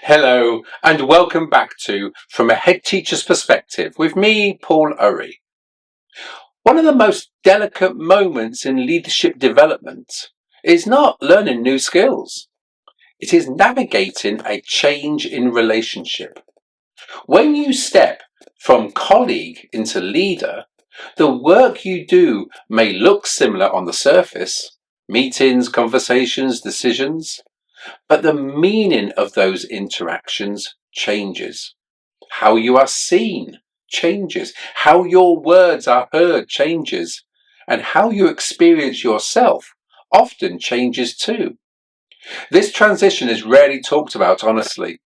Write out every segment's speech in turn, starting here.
Hello and welcome back to From a Head Teacher's Perspective with me, Paul Urry. One of the most delicate moments in leadership development is not learning new skills. It is navigating a change in relationship. When you step from colleague into leader, the work you do may look similar on the surface, meetings, conversations, decisions, but the meaning of those interactions changes. How you are seen changes. How your words are heard changes. And how you experience yourself often changes too. This transition is rarely talked about honestly.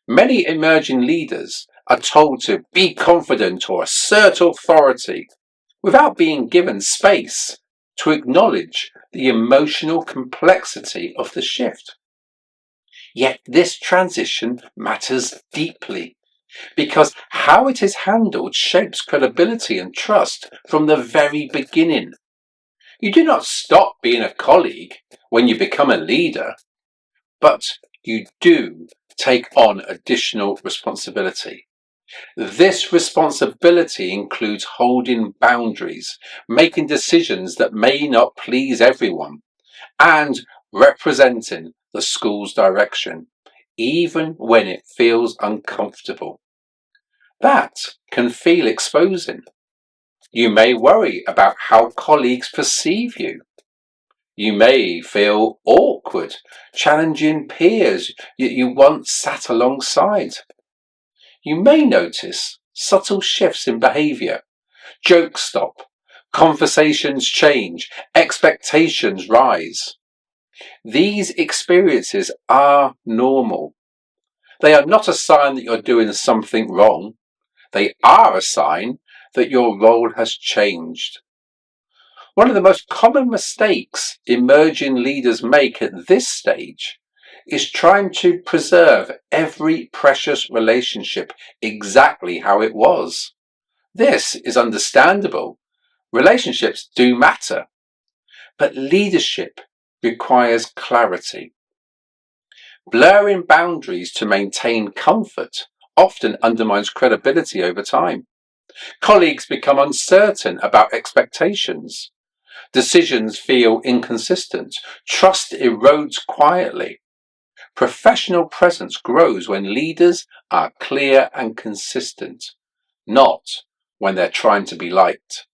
Many emerging leaders are told to be confident or assert authority without being given space to acknowledge the emotional complexity of the shift. Yet this transition matters deeply because how it is handled shapes credibility and trust from the very beginning. You do not stop being a colleague when you become a leader, but you do take on additional responsibility. This responsibility includes holding boundaries, making decisions that may not please everyone, and representing the school's direction, even when it feels uncomfortable. That can feel exposing. You may worry about how colleagues perceive you. You may feel awkward, challenging peers you once sat alongside. You may notice subtle shifts in behaviour. Jokes stop, conversations change, expectations rise. These experiences are normal. They are not a sign that you're doing something wrong. They are a sign that your role has changed. One of the most common mistakes emerging leaders make at this stage is trying to preserve every precious relationship exactly how it was. This is understandable. Relationships do matter, but leadership requires clarity. Blurring boundaries to maintain comfort often undermines credibility over time. Colleagues become uncertain about expectations. Decisions feel inconsistent. Trust erodes quietly. Professional presence grows when leaders are clear and consistent, not when they're trying to be liked.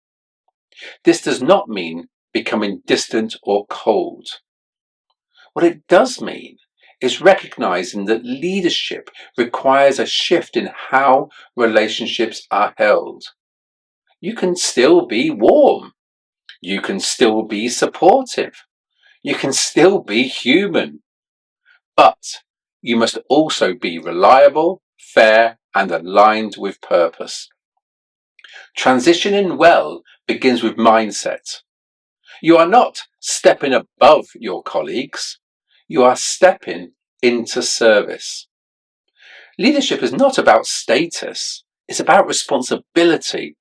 This does not mean becoming distant or cold. What it does mean is recognizing that leadership requires a shift in how relationships are held. You can still be warm. You can still be supportive. You can still be human. But you must also be reliable, fair, and aligned with purpose. Transitioning well begins with mindset. You are not stepping above your colleagues. You are stepping into service. Leadership is not about status. It's about responsibility.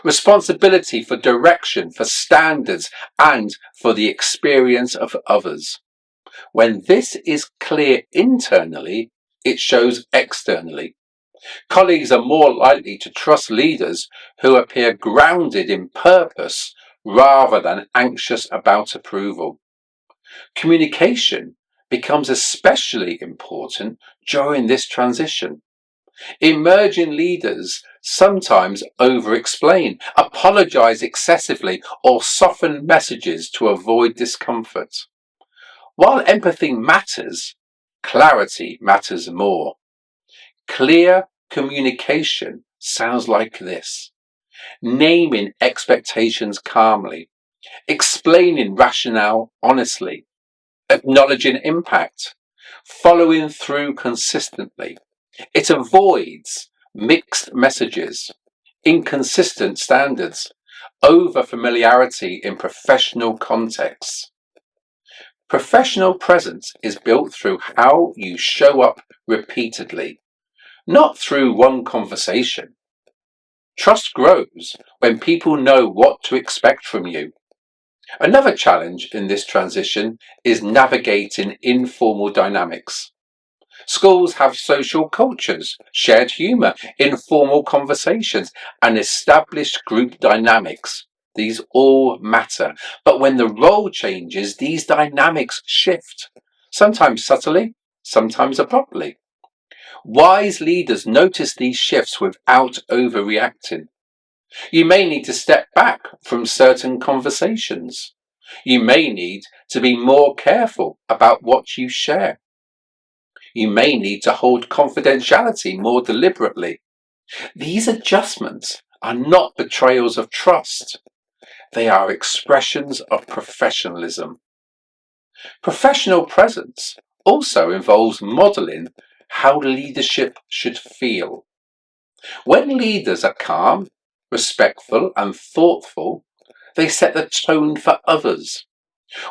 Responsibility for direction, for standards, and for the experience of others. When this is clear internally, it shows externally. Colleagues are more likely to trust leaders who appear grounded in purpose rather than anxious about approval. Communication becomes especially important during this transition. Emerging leaders sometimes over-explain, apologize excessively, or soften messages to avoid discomfort. While empathy matters, clarity matters more. Clear communication sounds like this: naming expectations calmly, explaining rationale honestly, acknowledging impact, following through consistently. It avoids mixed messages, inconsistent standards, over familiarity in professional contexts. Professional presence is built through how you show up repeatedly, not through one conversation. Trust grows when people know what to expect from you. Another challenge in this transition is navigating informal dynamics. Schools have social cultures, shared humour, informal conversations, and established group dynamics. These all matter. But when the role changes, these dynamics shift, sometimes subtly, sometimes abruptly. Wise leaders notice these shifts without overreacting. You may need to step back from certain conversations. You may need to be more careful about what you share. You may need to hold confidentiality more deliberately. These adjustments are not betrayals of trust. They are expressions of professionalism. Professional presence also involves modelling how leadership should feel. When leaders are calm, respectful, and thoughtful, they set the tone for others.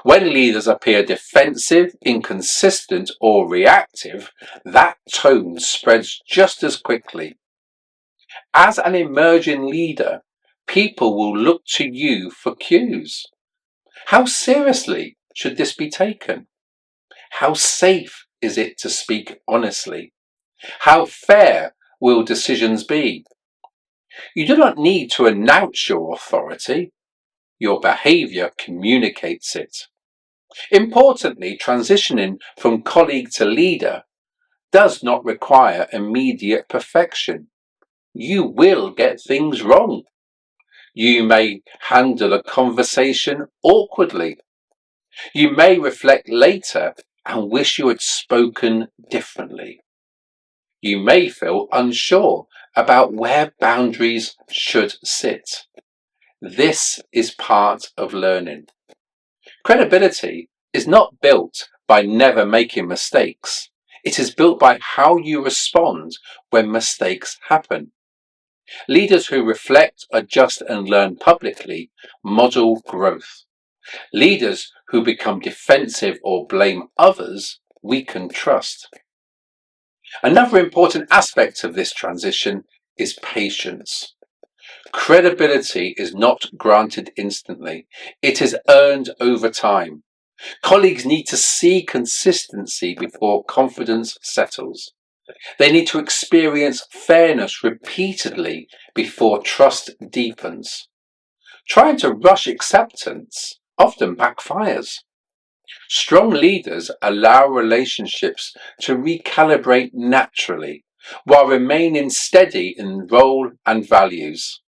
When leaders appear defensive, inconsistent, or reactive, that tone spreads just as quickly. As an emerging leader, people will look to you for cues. How seriously should this be taken? How safe is it to speak honestly? How fair will decisions be? You do not need to announce your authority. Your behaviour communicates it. Importantly, transitioning from colleague to leader does not require immediate perfection. You will get things wrong. You may handle a conversation awkwardly. You may reflect later and wish you had spoken differently. You may feel unsure about where boundaries should sit. This is part of learning. Credibility is not built by never making mistakes. It is built by how you respond when mistakes happen. Leaders who reflect, adjust, and learn publicly model growth. Leaders who become defensive or blame others weaken trust. Another important aspect of this transition is patience. Credibility is not granted instantly. It is earned over time. Colleagues need to see consistency before confidence settles. They need to experience fairness repeatedly before trust deepens. Trying to rush acceptance often backfires. Strong leaders allow relationships to recalibrate naturally while remaining steady in role and values.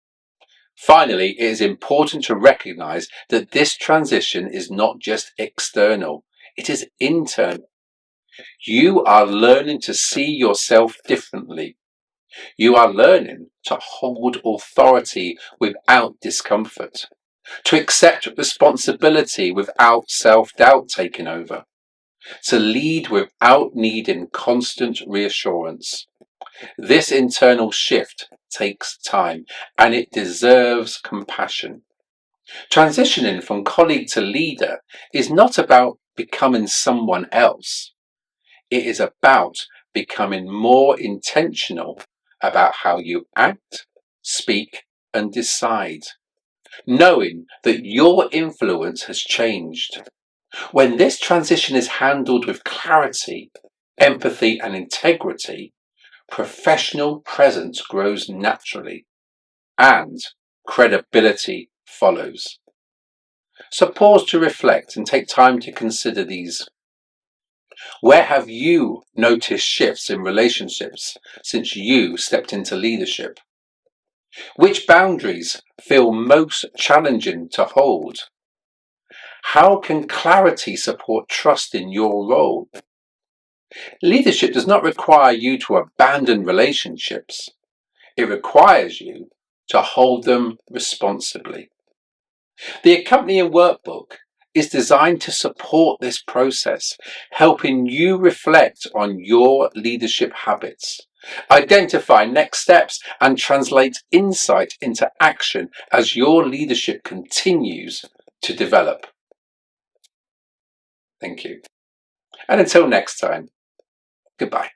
Finally, it is important to recognize that this transition is not just external, it is internal. You are learning to see yourself differently. You are learning to hold authority without discomfort, to accept responsibility without self-doubt taking over, to lead without needing constant reassurance. This internal shift takes time and it deserves compassion. Transitioning from colleague to leader is not about becoming someone else. It is about becoming more intentional about how you act, speak, and decide, knowing that your influence has changed. When this transition is handled with clarity, empathy, and integrity, professional presence grows naturally and credibility follows. So pause to reflect and take time to consider these. Where have you noticed shifts in relationships since you stepped into leadership? Which boundaries feel most challenging to hold? How can clarity support trust in your role? Leadership does not require you to abandon relationships. It requires you to hold them responsibly. The accompanying workbook is designed to support this process, helping you reflect on your leadership habits, identify next steps, and translate insight into action as your leadership continues to develop. Thank you. And until next time, goodbye.